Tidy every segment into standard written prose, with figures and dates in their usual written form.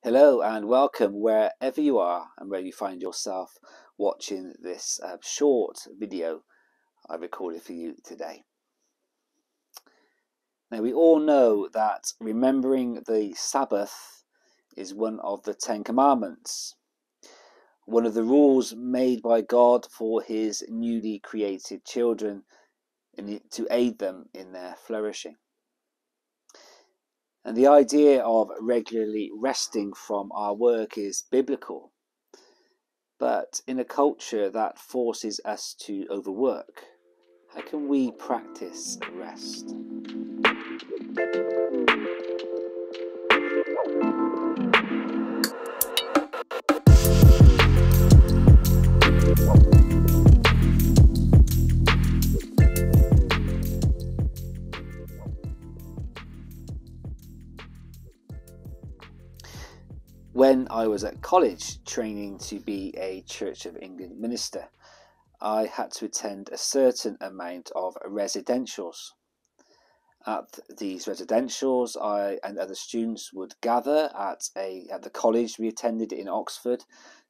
Hello and welcome wherever you are and where you find yourself watching this short video I recorded for you today. Now, we all know that remembering the Sabbath is one of the Ten Commandments, one of the rules made by God for his newly created children to aid them in their flourishing. And the idea of regularly resting from our work is biblical. But in a culture that forces us to overwork, how can we practice rest? When I was at college training to be a Church of England minister, I had to attend a certain amount of residentials. At these residentials, I and other students would gather at the college we attended in Oxford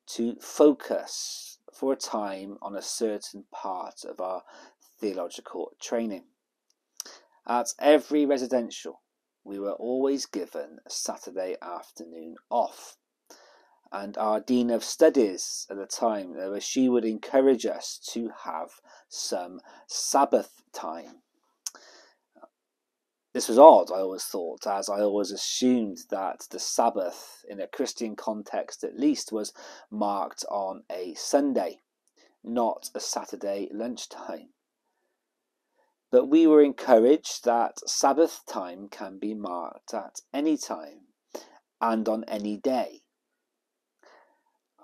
to focus for a time on a certain part of our theological training. At every residential, we were always given a Saturday afternoon off. And our Dean of Studies at the time, she would encourage us to have some Sabbath time. This was odd, I always thought, as I always assumed that the Sabbath, in a Christian context at least, was marked on a Sunday, not a Saturday lunchtime. But we were encouraged that Sabbath time can be marked at any time and on any day.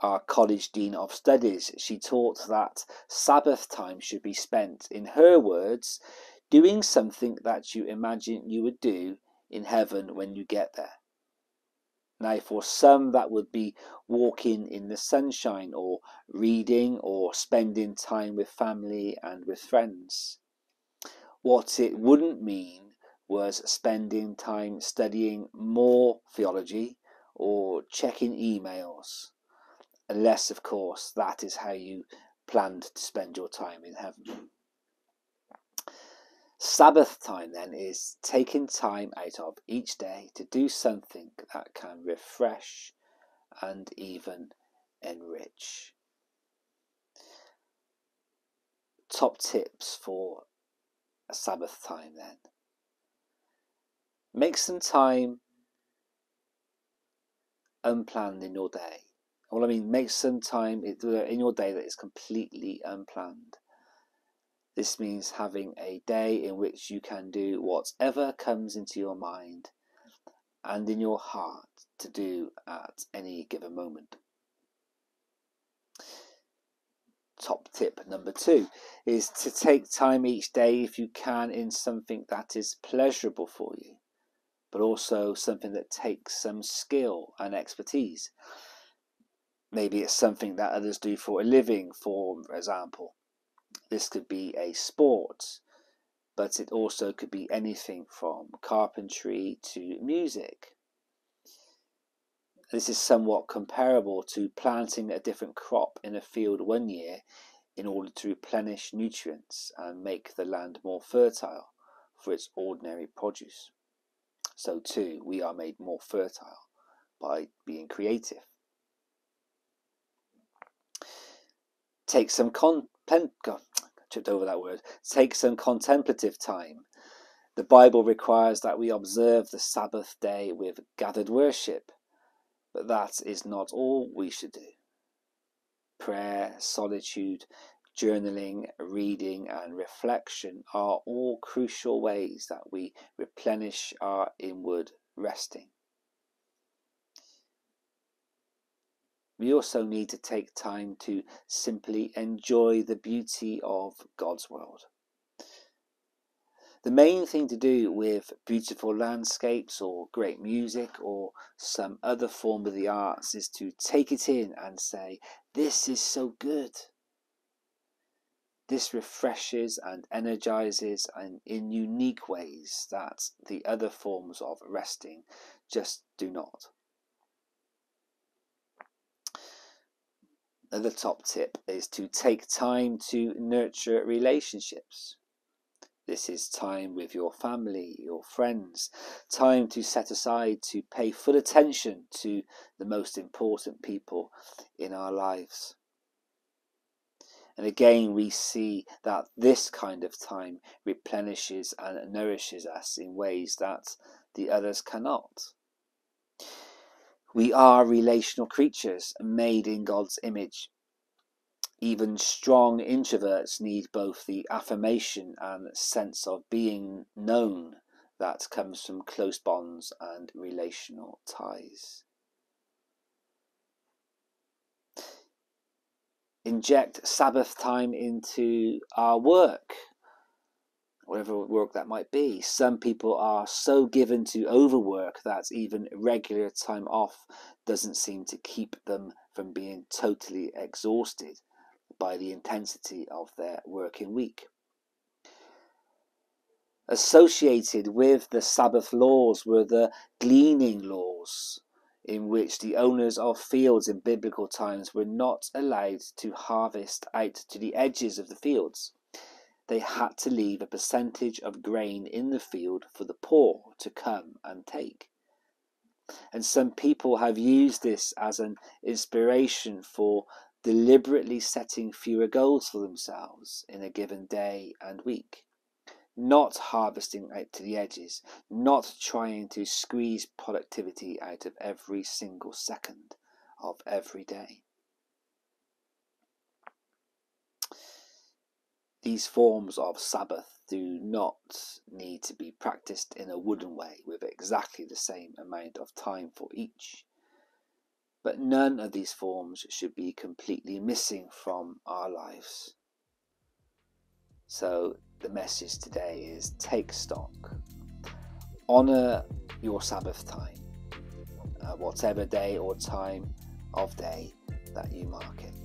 Our college Dean of Studies, she taught that Sabbath time should be spent, in her words, doing something that you imagine you would do in heaven when you get there. Now, for some, that would be walking in the sunshine, or reading, or spending time with family and with friends. What it wouldn't mean was spending time studying more theology or checking emails. Unless, of course, that is how you planned to spend your time in heaven. Sabbath time, then, is taking time out of each day to do something that can refresh and even enrich. Top tips for a Sabbath time, then. Make some time unplanned in your day. Well, I mean, make some time in your day that is completely unplanned. This means having a day in which you can do whatever comes into your mind and in your heart to do at any given moment. Top tip number 2 is to take time each day, if you can, in something that is pleasurable for you, but also something that takes some skill and expertise. Maybe it's something that others do for a living, for example. This could be a sport, but it also could be anything from carpentry to music. This is somewhat comparable to planting a different crop in a field one year in order to replenish nutrients and make the land more fertile for its ordinary produce. So too, we are made more fertile by being creative. Take some contemplative time. The Bible requires that we observe the Sabbath day with gathered worship, but that is not all we should do. Prayer, solitude, journaling, reading, and reflection are all crucial ways that we replenish our inward resting. We also need to take time to simply enjoy the beauty of God's world. The main thing to do with beautiful landscapes or great music or some other form of the arts is to take it in and say, this is so good. This refreshes and energizes in unique ways that the other forms of resting just do not. Another top tip is to take time to nurture relationships. This is time with your family, your friends, time to set aside to pay full attention to the most important people in our lives. And again, we see that this kind of time replenishes and nourishes us in ways that the others cannot. We are relational creatures made in God's image. Even strong introverts need both the affirmation and sense of being known that comes from close bonds and relational ties. Inject Sabbath time into our work, whatever work that might be. Some people are so given to overwork that even regular time off doesn't seem to keep them from being totally exhausted by the intensity of their working week. Associated with the Sabbath laws were the gleaning laws, in which the owners of fields in biblical times were not allowed to harvest out to the edges of the fields. They had to leave a percentage of grain in the field for the poor to come and take. And some people have used this as an inspiration for deliberately setting fewer goals for themselves in a given day and week. Not harvesting out to the edges, not trying to squeeze productivity out of every single second of every day. These forms of Sabbath do not need to be practiced in a wooden way with exactly the same amount of time for each. But none of these forms should be completely missing from our lives. So the message today is take stock. Honour your Sabbath time, whatever day or time of day that you mark it.